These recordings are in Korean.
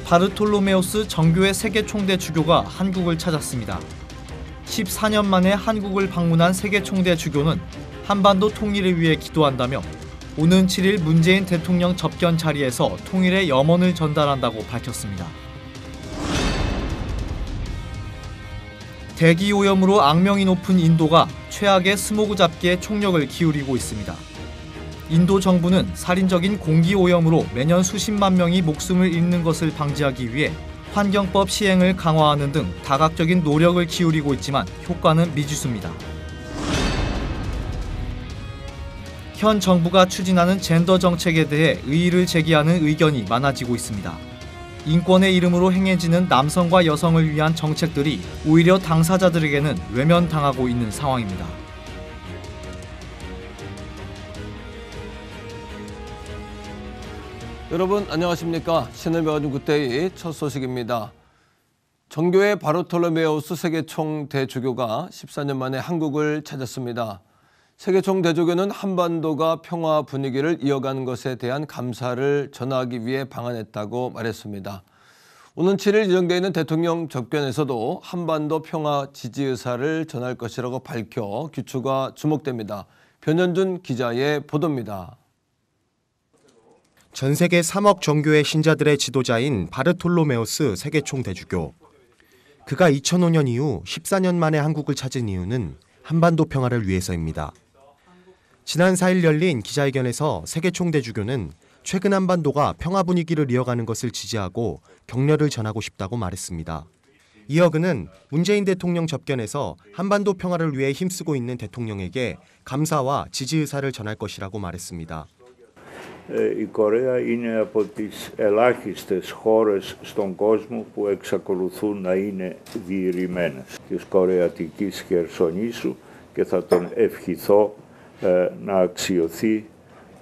바르톨로메우스 정교회 세계 총대 주교가 한국을 찾았습니다. 14년 만에 한국을 방문한 세계 총대 주교는 한반도 통일을 위해 기도한다며 오는 7일 문재인 대통령 접견 자리에서 통일의 염원을 전달한다고 밝혔습니다. 대기 오염으로 악명이 높은 인도가 최악의 스모그 잡기에 총력을 기울이고 있습니다. 인도 정부는 살인적인 공기 오염으로 매년 수십만 명이 목숨을 잃는 것을 방지하기 위해 환경법 시행을 강화하는 등 다각적인 노력을 기울이고 있지만 효과는 미지수입니다. 현 정부가 추진하는 젠더 정책에 대해 의의를 제기하는 의견이 많아지고 있습니다. 인권의 이름으로 행해지는 남성과 여성을 위한 정책들이 오히려 당사자들에게는 외면당하고 있는 상황입니다. 여러분 안녕하십니까? 신을 배워준 굿데이 첫 소식입니다. 정교회 바르톨로메우스 세계총 대주교가 14년 만에 한국을 찾았습니다. 세계총 대주교는 한반도가 평화 분위기를 이어가는 것에 대한 감사를 전하기 위해 방한했다고 말했습니다. 오는 7일 예정되어 있는 대통령 접견에서도 한반도 평화 지지 의사를 전할 것이라고 밝혀 귀추가 주목됩니다. 변현준 기자의 보도입니다. 전 세계 3억 정교회 신자들의 지도자인 바르톨로메우스 세계총 대주교. 그가 2005년 이후 14년 만에 한국을 찾은 이유는 한반도 평화를 위해서입니다. 지난 4일 열린 기자회견에서 세계총 대주교는 최근 한반도가 평화 분위기를 이어가는 것을 지지하고 격려를 전하고 싶다고 말했습니다. 이어 그는 문재인 대통령 접견에서 한반도 평화를 위해 힘쓰고 있는 대통령에게 감사와 지지 의사를 전할 것이라고 말했습니다. Η Κορέα είναι από τις ελάχιστες χώρες στον κόσμο που εξακολουθούν να είναι διηρημένες της κορεατικής χερσονήσου και θα τον ευχηθώ να αξιωθεί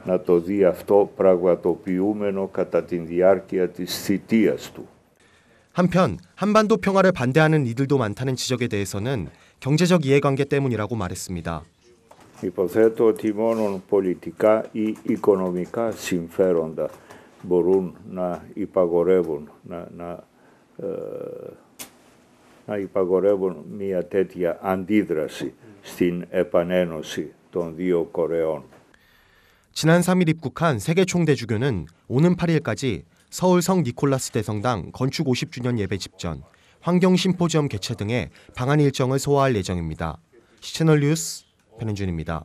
να το δει αυτό πραγματοποιούμενο κατά τη διάρκεια της θητείας του. 한편 한반도 평화를 반대하는 이들도 많다는 지적에 대해서는 경제적 이해관계 때문이라고 말했습니다. Υποθέτω ότι μόνο πολιτικά ή οικονομικά συμφέροντα μπορούν να υπαγορεύουν μια τέτοια αντίδραση στην επανένωση των δύο Κορεών. 지난 3일 입국한 세계총 대주교는 오는 8일까지 서울 성 니콜라스 대성당 건축 50주년 예배 집전, 환경 심포지엄 개최 등의 방한 일정을 소화할 예정입니다. 시채널 뉴스 변현준입니다.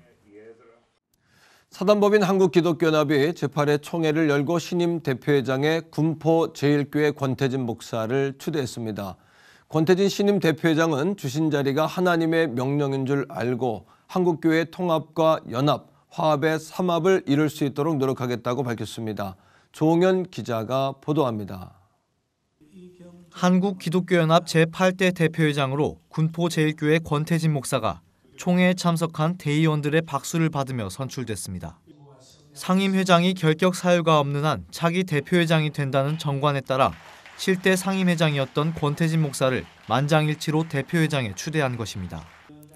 사단법인 한국기독교연합이 제8회 총회를 열고 신임 대표회장에 군포 제1교회 권태진 목사를 추대했습니다. 권태진 신임 대표회장은 주신 자리가 하나님의 명령인 줄 알고 한국교회 통합과 연합, 화합의 삼합을 이룰 수 있도록 노력하겠다고 밝혔습니다. 조홍현 기자가 보도합니다. 한국기독교연합 제8대 대표회장으로 군포 제1교회 권태진 목사가 총회에 참석한 대의원들의 박수를 받으며 선출됐습니다. 상임회장이 결격 사유가 없는 한 차기 대표회장이 된다는 정관에 따라 실대 상임회장이었던 권태진 목사를 만장일치로 대표회장에 추대한 것입니다.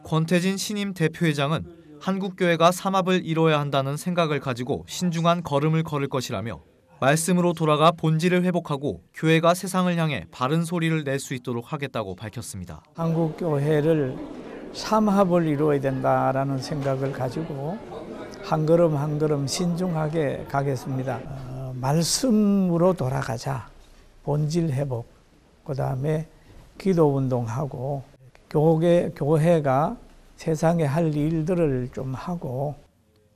권태진 신임 대표회장은 한국교회가 삼합을 이뤄야 한다는 생각을 가지고 신중한 걸음을 걸을 것이라며 말씀으로 돌아가 본질을 회복하고 교회가 세상을 향해 바른 소리를 낼 수 있도록 하겠다고 밝혔습니다. 한국교회를 삼합을 이루어야 된다라는 생각을 가지고 한 걸음 한 걸음 신중하게 가겠습니다. 말씀으로 돌아가자. 본질 회복, 그다음에 기도 운동하고 교회가 세상에 할 일들을 좀 하고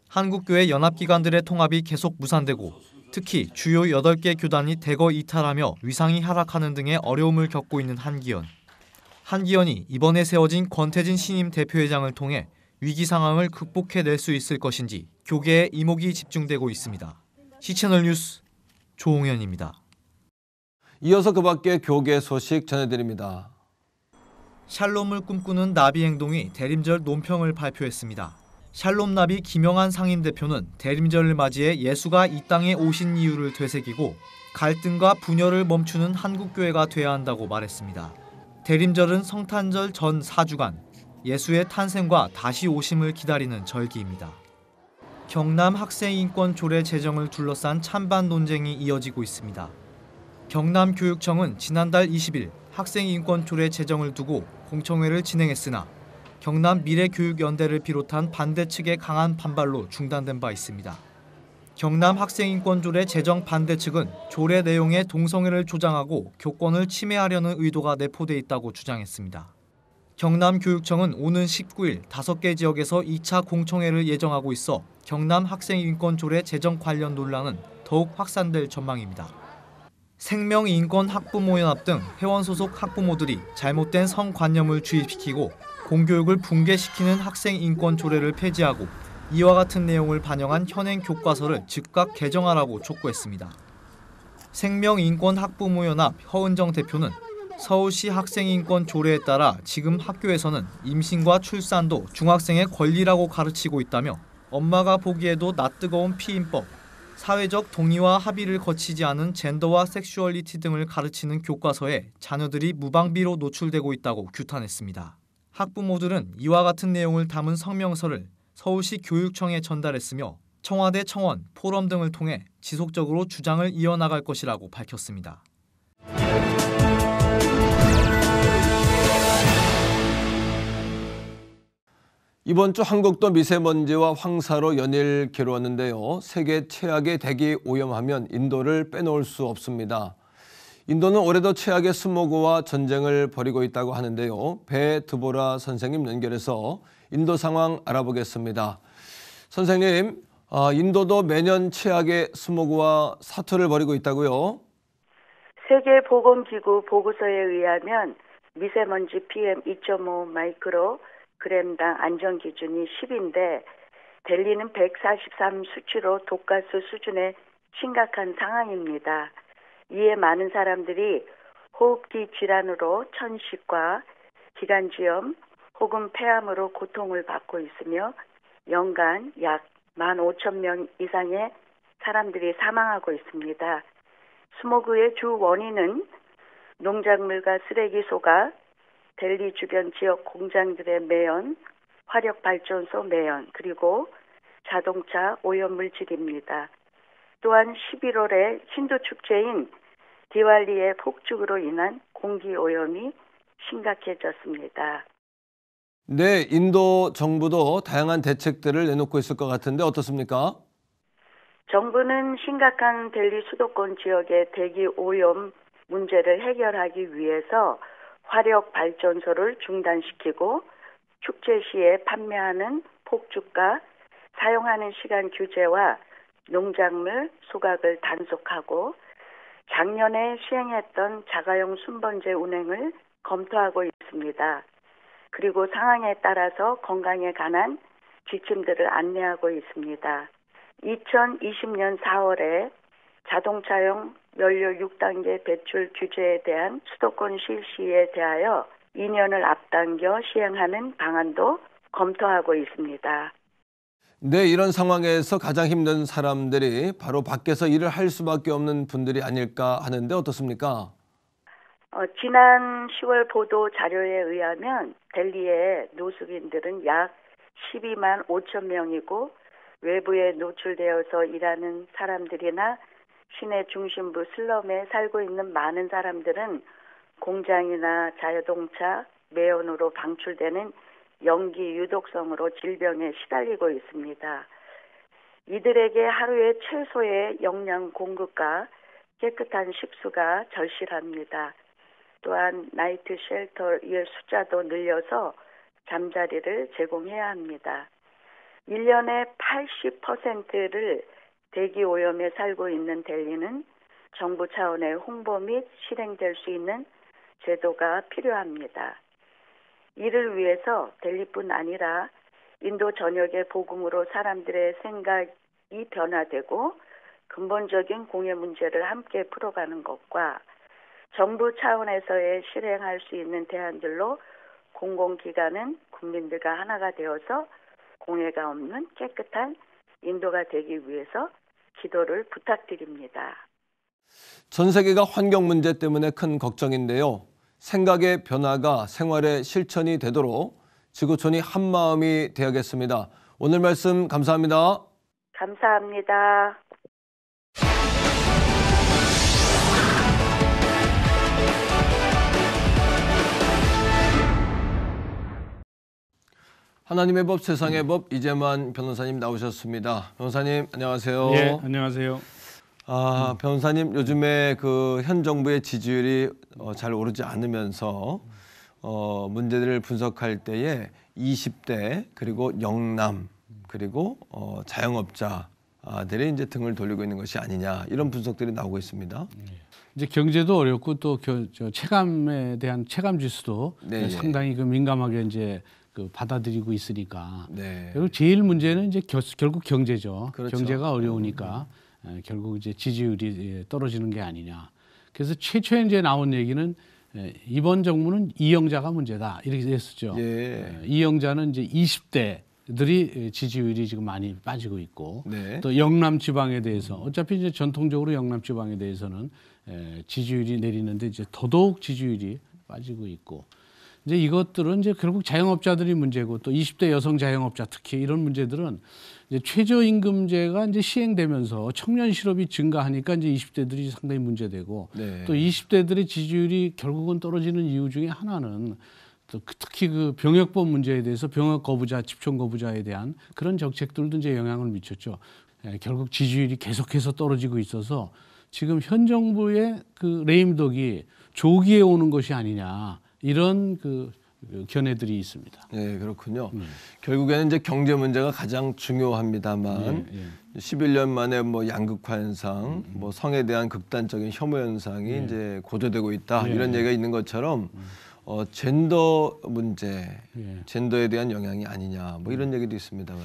한국교회 연합기관들의 통합이 계속 무산되고 특히 주요 8개 교단이 대거 이탈하며 위상이 하락하는 등의 어려움을 겪고 있는 한기연이 이번에 세워진 권태진 신임 대표회장을 통해 위기 상황을 극복해낼 수 있을 것인지 교계에 이목이 집중되고 있습니다. 시채널 뉴스 조홍현입니다. 이어서 그 밖의 교계 소식 전해드립니다. 샬롬을 꿈꾸는 나비 행동이 대림절 논평을 발표했습니다. 샬롬 나비 김영한 상임대표는 대림절을 맞이해 예수가 이 땅에 오신 이유를 되새기고 갈등과 분열을 멈추는 한국교회가 돼야 한다고 말했습니다. 대림절은 성탄절 전 4주간 예수의 탄생과 다시 오심을 기다리는 절기입니다. 경남 학생인권 조례 제정을 둘러싼 찬반 논쟁이 이어지고 있습니다. 경남교육청은 지난달 20일 학생인권 조례 제정을 두고 공청회를 진행했으나 경남미래교육연대를 비롯한 반대 측의 강한 반발로 중단된 바 있습니다. 경남학생인권조례 제정 반대 측은 조례 내용에 동성애를 조장하고 교권을 침해하려는 의도가 내포돼 있다고 주장했습니다. 경남교육청은 오는 19일 5개 지역에서 2차 공청회를 예정하고 있어 경남학생인권조례 제정 관련 논란은 더욱 확산될 전망입니다. 생명인권학부모연합 등 회원 소속 학부모들이 잘못된 성관념을 주입시키고 공교육을 붕괴시키는 학생인권조례를 폐지하고 이와 같은 내용을 반영한 현행 교과서를 즉각 개정하라고 촉구했습니다. 생명인권학부모연합 허은정 대표는 서울시 학생인권 조례에 따라 지금 학교에서는 임신과 출산도 중학생의 권리라고 가르치고 있다며 엄마가 보기에도 낯뜨거운 피임법, 사회적 동의와 합의를 거치지 않은 젠더와 섹슈얼리티 등을 가르치는 교과서에 자녀들이 무방비로 노출되고 있다고 규탄했습니다. 학부모들은 이와 같은 내용을 담은 성명서를 서울시 교육청에 전달했으며 청와대 청원, 포럼 등을 통해 지속적으로 주장을 이어나갈 것이라고 밝혔습니다. 이번 주 한국도 미세먼지와 황사로 연일 괴로웠는데요. 세계 최악의 대기 오염하면 인도를 빼놓을 수 없습니다. 인도는 올해도 최악의 스모그와 전쟁을 벌이고 있다고 하는데요. 베드보라 선생님 연결해서 인도 상황 알아보겠습니다. 선생님, 인도도 매년 최악의 스모그와 사투를 벌이고 있다고요? 세계보건기구 보고서에 의하면 미세먼지 PM 2.5 마이크로그램당 안전기준이 10인데 델리는 143 수치로 독가스 수준의 심각한 상황입니다. 이에 많은 사람들이 호흡기 질환으로 천식과 기관지염 혹은 폐암으로 고통을 받고 있으며 연간 약 15,000명 이상의 사람들이 사망하고 있습니다. 스모그의 주 원인은 농작물과 쓰레기소가, 델리 주변 지역 공장들의 매연, 화력발전소 매연, 그리고 자동차 오염물질입니다. 또한 11월에 힌두 축제인 디왈리의 폭죽으로 인한 공기오염이 심각해졌습니다. 네, 인도 정부도 다양한 대책들을 내놓고 있을 것 같은데 어떻습니까? 정부는 심각한 델리 수도권 지역의 대기 오염 문제를 해결하기 위해서 화력 발전소를 중단시키고 축제 시에 판매하는 폭죽과 사용하는 시간 규제와 농작물 소각을 단속하고 작년에 시행했던 자가용 순번제 운행을 검토하고 있습니다. 그리고 상황에 따라서 건강에 관한 지침들을 안내하고 있습니다. 2020년 4월에 자동차용 연료 6단계 배출 규제에 대한 수도권 실시에 대하여 2년을 앞당겨 시행하는 방안도 검토하고 있습니다. 네, 이런 상황에서 가장 힘든 사람들이 바로 밖에서 일을 할 수밖에 없는 분들이 아닐까 하는데 어떻습니까? 지난 10월 보도 자료에 의하면 델리의 노숙인들은 약 12만 5천 명이고 외부에 노출되어서 일하는 사람들이나 시내 중심부 슬럼에 살고 있는 많은 사람들은 공장이나 자동차 매연으로 방출되는 연기 유독성으로 질병에 시달리고 있습니다. 이들에게 하루에 최소의 영양 공급과 깨끗한 식수가 절실합니다. 또한 나이트 쉘터의 숫자도 늘려서 잠자리를 제공해야 합니다. 1년에 80%를 대기 오염에 살고 있는 델리는 정부 차원의 홍보 및 실행될 수 있는 제도가 필요합니다. 이를 위해서 델리뿐 아니라 인도 전역의 복음으로 사람들의 생각이 변화되고 근본적인 공해 문제를 함께 풀어가는 것과 정부 차원에서의 실행할 수 있는 대안들로 공공기관은 국민들과 하나가 되어서 공해가 없는 깨끗한 인도가 되기 위해서 기도를 부탁드립니다. 전 세계가 환경 문제 때문에 큰 걱정인데요. 생각의 변화가 생활의 실천이 되도록 지구촌이 한마음이 되어야겠습니다. 오늘 말씀 감사합니다. 감사합니다. 하나님의 법, 세상의 법, 이재만 변호사님 나오셨습니다. 변호사님 안녕하세요. 예, 안녕하세요. 변호사님 요즘에 그 현 정부의 지지율이 잘 오르지 않으면서 문제들을 분석할 때에 20대 그리고 영남 그리고 자영업자들이 이제 등을 돌리고 있는 것이 아니냐 이런 분석들이 나오고 있습니다. 이제 경제도 어렵고 또 체감에 대한 체감 지수도 네, 상당히 그 민감하게 이제 그 받아들이고 있으니까. 네. 그리고 제일 문제는 이제 결국 경제죠. 그렇죠. 경제가 어려우니까 결국 이제 지지율이 떨어지는 게 아니냐. 그래서 최초에 이제 나온 얘기는 이번 정부는 이영자가 문제다 이렇게 했었죠. 예. 이영자는 이제 20대들이 지지율이 지금 많이 빠지고 있고 네. 또 영남 지방에 대해서 어차피 이제 전통적으로 영남 지방에 대해서는 지지율이 내리는데 이제 더더욱 지지율이 빠지고 있고 이제 이것들은 이제 결국 자영업자들이 문제고 또 20대 여성 자영업자 특히 이런 문제들은 이제 최저임금제가 이제 시행되면서 청년 실업이 증가하니까 이제 20대들이 상당히 문제되고 네. 또 20대들의 지지율이 결국은 떨어지는 이유 중에 하나는 또 특히 그 병역법 문제에 대해서 병역 거부자, 집총 거부자에 대한 그런 정책들도 이제 영향을 미쳤죠. 결국 지지율이 계속해서 떨어지고 있어서 지금 현 정부의 그 레임덕이 조기에 오는 것이 아니냐 이런 그 견해들이 있습니다. 네, 그렇군요. 결국에는 이제 경제 문제가 가장 중요합니다만 11년 만에 뭐 양극화 현상, 뭐 성에 대한 극단적인 혐오 현상이 이제 고조되고 있다 이런 얘기가 있는 것처럼 젠더 문제, 젠더에 대한 영향이 아니냐 뭐 이런 얘기도 있습니다만요.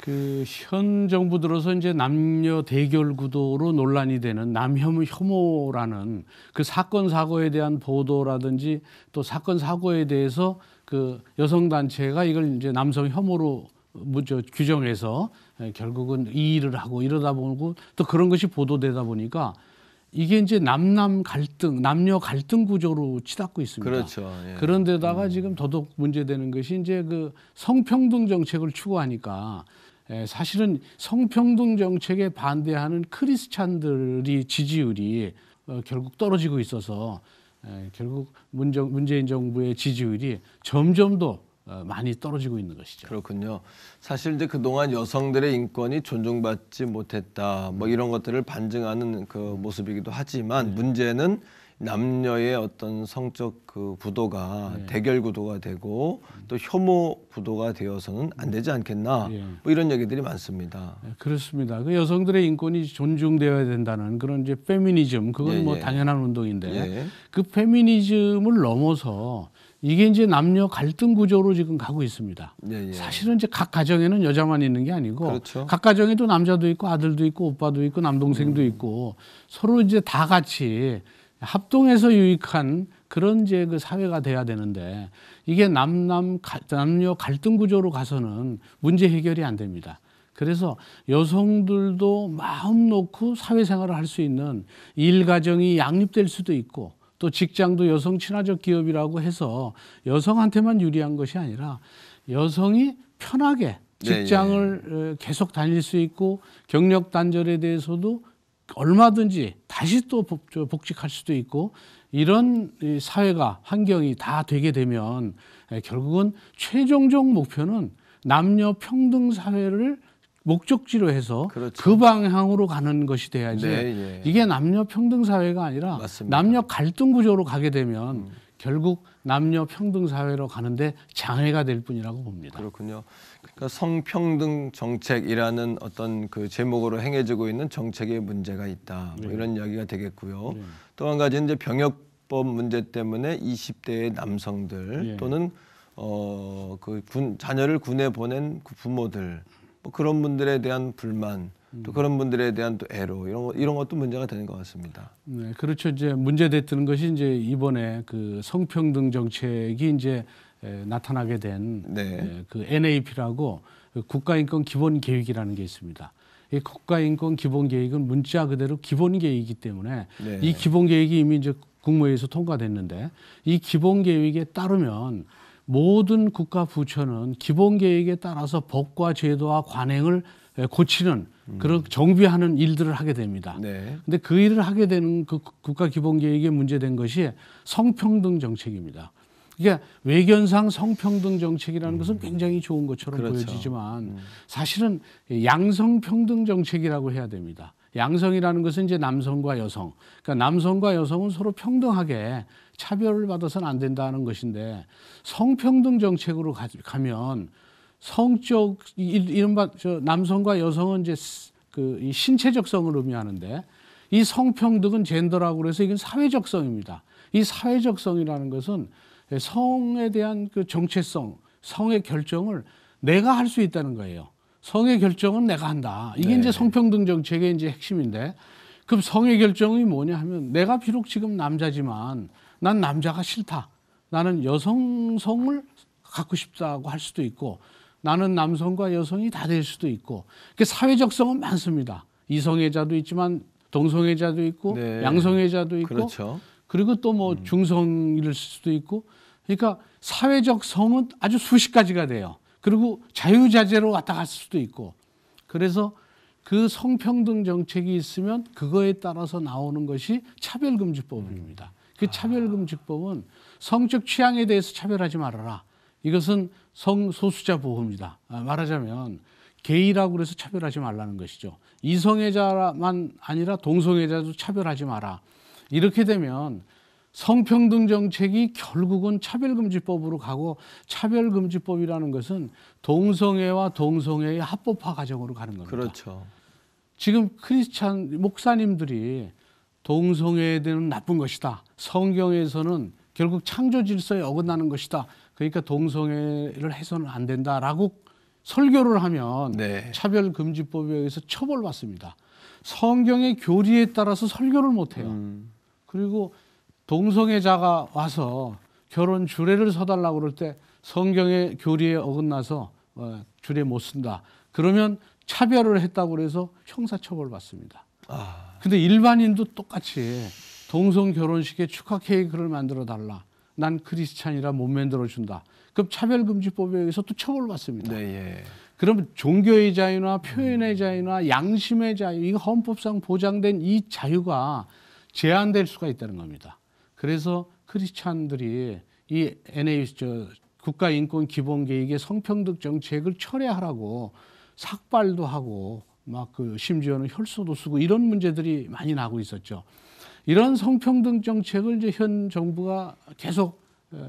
그 현 정부 들어서 이제 남녀 대결 구도로 논란이 되는 남혐오라는 그 사건 사고에 대한 보도라든지 또 사건 사고에 대해서 그 여성 단체가 이걸 이제 남성 혐오로 규정해서 결국은 이의를 하고 이러다 보고 또 그런 것이 보도되다 보니까 이게 이제 남녀 갈등 구조로 치닫고 있습니다. 그렇죠. 예. 그런데다가 지금 더더욱 문제되는 것이 이제 그 성평등 정책을 추구하니까 사실은 성평등 정책에 반대하는 크리스찬들이 지지율이 결국 떨어지고 있어서 결국 문재인 정부의 지지율이 점점 더 많이 떨어지고 있는 것이죠. 그렇군요. 사실 이제 그동안 여성들의 인권이 존중받지 못했다 뭐 이런 것들을 반증하는 그 모습이기도 하지만 문제는 남녀의 어떤 성적 그 구도가 대결 구도가 되고 또 혐오 구도가 되어서는 안 되지 않겠나 뭐 이런 얘기들이 많습니다. 그렇습니다. 그 여성들의 인권이 존중되어야 된다는 그런 이제 페미니즘 그건 뭐 당연한 운동인데 그 페미니즘을 넘어서 이게 이제 남녀 갈등 구조로 지금 가고 있습니다. 사실은 이제 각 가정에는 여자만 있는 게 아니고 그렇죠. 각 가정에도 남자도 있고 아들도 있고 오빠도 있고 남동생도 있고 서로 이제 다 같이 합동해서 유익한 그런 이제 그 사회가 돼야 되는데 이게 남녀 갈등 구조로 가서는 문제 해결이 안 됩니다. 그래서 여성들도 마음 놓고 사회생활을 할 수 있는 일가정이 양립될 수도 있고 또 직장도 여성 친화적 기업이라고 해서 여성한테만 유리한 것이 아니라 여성이 편하게 직장을 계속 다닐 수 있고 경력 단절에 대해서도 얼마든지 다시 또 복직할 수도 있고 이런 사회가 환경이 다 되게 되면 결국은 최종적 목표는 남녀 평등 사회를 목적지로 해서 그 방향으로 가는 것이 돼야지 이게 남녀 평등 사회가 아니라 남녀 갈등 구조로 가게 되면 결국 남녀 평등 사회로 가는데 장애가 될 뿐이라고 봅니다. 그렇군요. 그러니까 성평등 정책이라는 어떤 그 제목으로 행해지고 있는 정책에 문제가 있다. 뭐 이런 이야기가 되겠고요. 또 한 가지는 이제 병역법 문제 때문에 20대의 남성들 또는 자녀를 군에 보낸 그 부모들 뭐 그런 분들에 대한 불만 또 그런 분들에 대한 또 애로 이런 것도 문제가 되는 것 같습니다. 네, 그렇죠. 이제 문제됐던 것이 이제 이번에 그 성평등 정책이 이제 나타나게 된 그 NAP라고 국가인권 기본 계획이라는 게 있습니다. 이 국가인권 기본 계획은 문자 그대로 기본 계획이기 때문에 이 기본 계획이 이미 이제 국무회의에서 통과됐는데 이 기본 계획에 따르면 모든 국가 부처는 기본 계획에 따라서 법과 제도와 관행을 고치는 그런 정비하는 일들을 하게 됩니다. 근데 그 일을 하게 되는 그 국가 기본 계획에 문제된 것이 성평등 정책입니다. 그러니까 외견상 성평등 정책이라는 것은 굉장히 좋은 것처럼 그렇죠. 보여지지만 사실은 양성평등 정책이라고 해야 됩니다. 양성이라는 것은 이제 남성과 여성, 그러니까 남성과 여성은 서로 평등하게 차별을 받아서는 안 된다는 것인데 성평등 정책으로 가면 성적 이른바 남성과 여성은 이제 이 신체적성을 의미하는데 이 성평등은 젠더라고 그래서 이건 사회적성입니다. 이 사회적성이라는 것은 성에 대한 그 정체성, 성의 결정을 내가 할 수 있다는 거예요. 성의 결정은 내가 한다. 이게 네. 이제 성평등 정책의 이제 핵심인데, 그럼 성의 결정이 뭐냐 하면 내가 비록 지금 남자지만 난 남자가 싫다. 나는 여성성을 갖고 싶다고 할 수도 있고, 나는 남성과 여성이 다 될 수도 있고, 그 사회적성은 많습니다. 이성애자도 있지만 동성애자도 있고, 네. 양성애자도 있고, 그렇죠. 그리고 또 뭐 중성일 수도 있고, 그러니까 사회적 성은 아주 수십 가지가 돼요. 그리고 자유자재로 왔다 갈 수도 있고, 그래서 그 성평등 정책이 있으면 그거에 따라서 나오는 것이 차별금지법입니다. 그 차별금지법은 성적 취향에 대해서 차별하지 말아라. 이것은 성소수자 보호입니다. 말하자면 게이라고 그래서 차별하지 말라는 것이죠. 이성애자만 아니라 동성애자도 차별하지 마라. 이렇게 되면 성평등 정책이 결국은 차별금지법으로 가고, 차별금지법이라는 것은 동성애와 동성애의 합법화 과정으로 가는 겁니다. 그렇죠. 지금 크리스찬 목사님들이 동성애에 대한 나쁜 것이다. 성경에서는 결국 창조 질서에 어긋나는 것이다. 그러니까 동성애를 해서는 안 된다라고 설교를 하면 네. 차별금지법에 의해서 처벌받습니다. 성경의 교리에 따라서 설교를 못해요. 그리고 동성애자가 와서 결혼 주례를 서달라고 그럴 때 성경의 교리에 어긋나서 주례 못 쓴다. 그러면 차별을 했다고 그래서 형사처벌 받습니다. 근데 일반인도 똑같이 동성 결혼식에 축하 케이크를 만들어 달라. 난 크리스찬이라 못 만들어 준다. 그럼 차별금지법에 의해서 또 처벌받습니다. 네, 예. 그러면 종교의 자유나 표현의 자유나 양심의 자유, 이거 헌법상 보장된 이 자유가 제한될 수가 있다는 겁니다. 그래서 크리스찬들이 이 국가인권기본계획의 성평등 정책을 철회하라고 삭발도 하고 막 심지어는 혈서도 쓰고 이런 문제들이 많이 나고 있었죠. 이런 성평등 정책을 이제 현 정부가 계속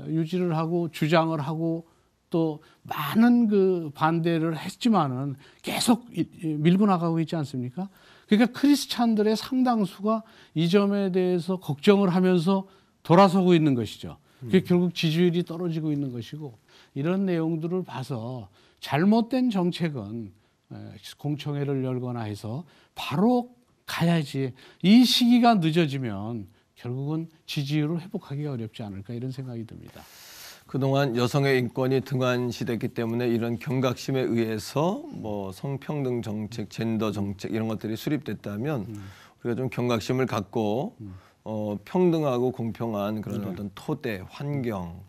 유지를 하고 주장을 하고 또 많은 그 반대를 했지만은 계속 밀고 나가고 있지 않습니까? 그러니까 크리스찬들의 상당수가 이 점에 대해서 걱정을 하면서 돌아서고 있는 것이죠. 그게 결국 지지율이 떨어지고 있는 것이고, 이런 내용들을 봐서 잘못된 정책은 공청회를 열거나 해서 바로 가야지, 이 시기가 늦어지면 결국은 지지율을 회복하기가 어렵지 않을까, 이런 생각이 듭니다. 그동안 여성의 인권이 등한시됐기 때문에 이런 경각심에 의해서 뭐 성평등 정책, 젠더 정책 이런 것들이 수립됐다면 우리가 좀 경각심을 갖고 평등하고 공평한 그런 어떤 토대, 환경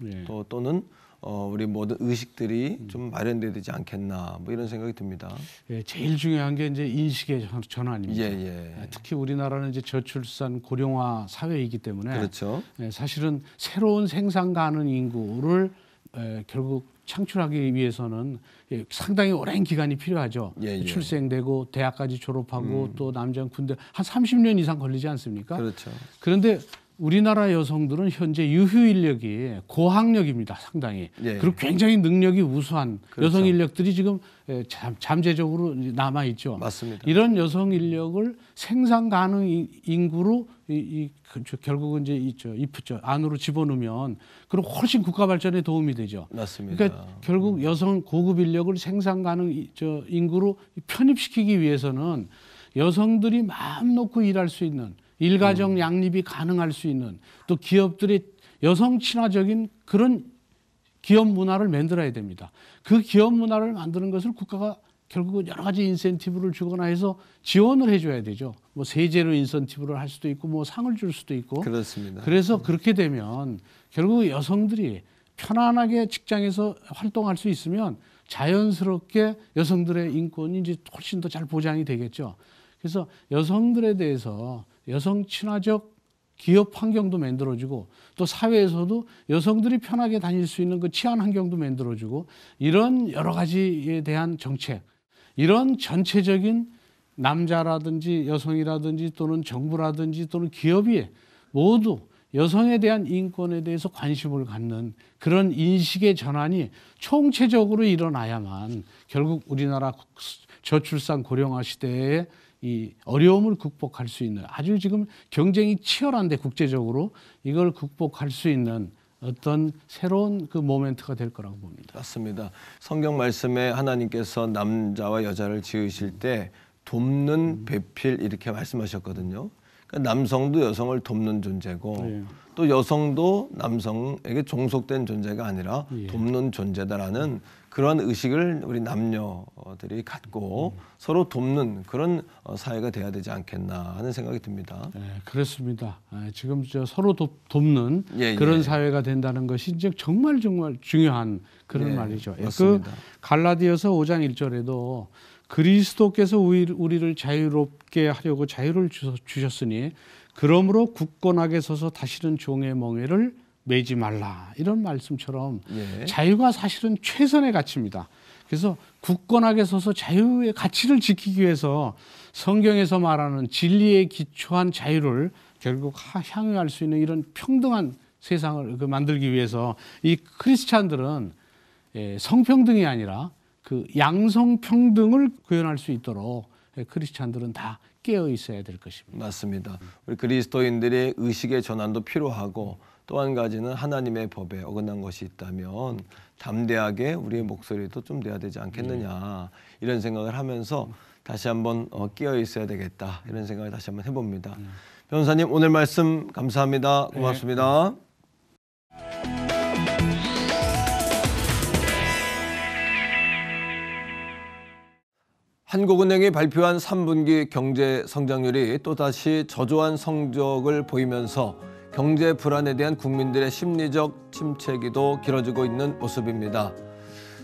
또는 우리 모든 의식들이 좀 마련돼야 되지 않겠나, 뭐 이런 생각이 듭니다. 예, 제일 중요한 게 이제 인식의 전환입니다. 예. 특히 우리나라는 이제 저출산 고령화 사회이기 때문에 그렇죠. 사실은 새로운 생산 가능 인구를 결국 창출하기 위해서는 상당히 오랜 기간이 필요하죠. 출생되고 대학까지 졸업하고 또 남자는 군대 한 30년 이상 걸리지 않습니까? 그렇죠. 그런데 우리나라 여성들은 현재 유휴 인력이 고학력입니다, 상당히. 그리고 굉장히 능력이 우수한 여성 인력들이 지금 잠재적으로 남아 있죠. 맞습니다. 이런 여성 인력을 생산 가능 인구로 결국은 이제 안으로 집어넣으면 그럼 훨씬 국가 발전에 도움이 되죠. 맞습니다. 그러니까 결국 여성 고급 인력을 생산 가능 인구로 편입시키기 위해서는 여성들이 마음 놓고 일할 수 있는, 일가정 양립이 가능할 수 있는, 또 기업들의 여성 친화적인 그런 기업 문화를 만들어야 됩니다. 그 기업 문화를 만드는 것을 국가가 결국은 여러 가지 인센티브를 주거나 해서 지원을 해줘야 되죠. 뭐 세제로 인센티브를 할 수도 있고, 뭐 상을 줄 수도 있고. 그렇습니다. 그래서 그렇게 되면 결국 여성들이 편안하게 직장에서 활동할 수 있으면 자연스럽게 여성들의 인권이 이제 훨씬 더 잘 보장이 되겠죠. 그래서 여성들에 대해서 여성 친화적 기업 환경도 만들어주고 또 사회에서도 여성들이 편하게 다닐 수 있는 그 치안 환경도 만들어주고 이런 여러 가지에 대한 정책, 이런 전체적인 남자라든지 여성이라든지 또는 정부라든지 또는 기업이 모두 여성에 대한 인권에 대해서 관심을 갖는 그런 인식의 전환이 총체적으로 일어나야만 결국 우리나라 저출산 고령화 시대에 이 어려움을 극복할 수 있는, 아주 지금 경쟁이 치열한데 국제적으로 이걸 극복할 수 있는 어떤 새로운 그 모멘트가 될 거라고 봅니다. 맞습니다. 성경 말씀에 하나님께서 남자와 여자를 지으실 때 돕는 배필 이렇게 말씀하셨거든요. 그러니까 남성도 여성을 돕는 존재고 네. 또 여성도 남성에게 종속된 존재가 아니라 예. 돕는 존재다라는 그런 의식을 우리 남녀들이 갖고 서로 돕는 그런 사회가 돼야 되지 않겠나 하는 생각이 듭니다. 네, 그렇습니다. 지금 서로 돕는 그런 사회가 된다는 것이 이제 정말 정말 중요한 그런 말이죠. 맞습니다. 그 갈라디아서 5장 1절에도 그리스도께서 우리를 자유롭게 하려고 자유를 주셨으니 그러므로 굳건하게 서서 다시는 종의 멍에를 매지 말라, 이런 말씀처럼 자유가 사실은 최선의 가치입니다. 그래서 굳건하게 서서 자유의 가치를 지키기 위해서 성경에서 말하는 진리에 기초한 자유를 결국 향유할 수 있는 이런 평등한 세상을 만들기 위해서 이 크리스찬들은 성평등이 아니라 그 양성평등을 구현할 수 있도록 크리스찬들은 다 깨어 있어야 될 것입니다. 맞습니다. 우리 그리스도인들의 의식의 전환도 필요하고 또 한 가지는 하나님의 법에 어긋난 것이 있다면 담대하게 우리의 목소리도 좀 내야 되지 않겠느냐, 이런 생각을 하면서 다시 한번 깨어 있어야 되겠다, 이런 생각을 다시 한번 해봅니다. 변호사님, 오늘 말씀 감사합니다. 고맙습니다. 한국은행이 발표한 3분기 경제 성장률이 또다시 저조한 성적을 보이면서 경제 불안에 대한 국민들의 심리적 침체기도 길어지고 있는 모습입니다.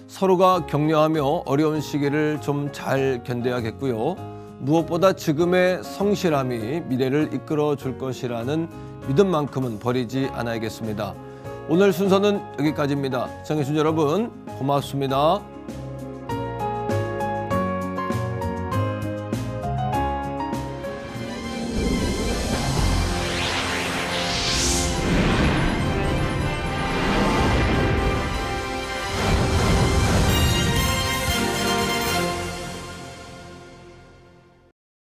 서로가 격려하며 어려운 시기를 좀 잘 견뎌야겠고요. 무엇보다 지금의 성실함이 미래를 이끌어 줄 것이라는 믿음만큼은 버리지 않아야겠습니다. 오늘 순서는 여기까지입니다. 시청해주신 여러분 고맙습니다.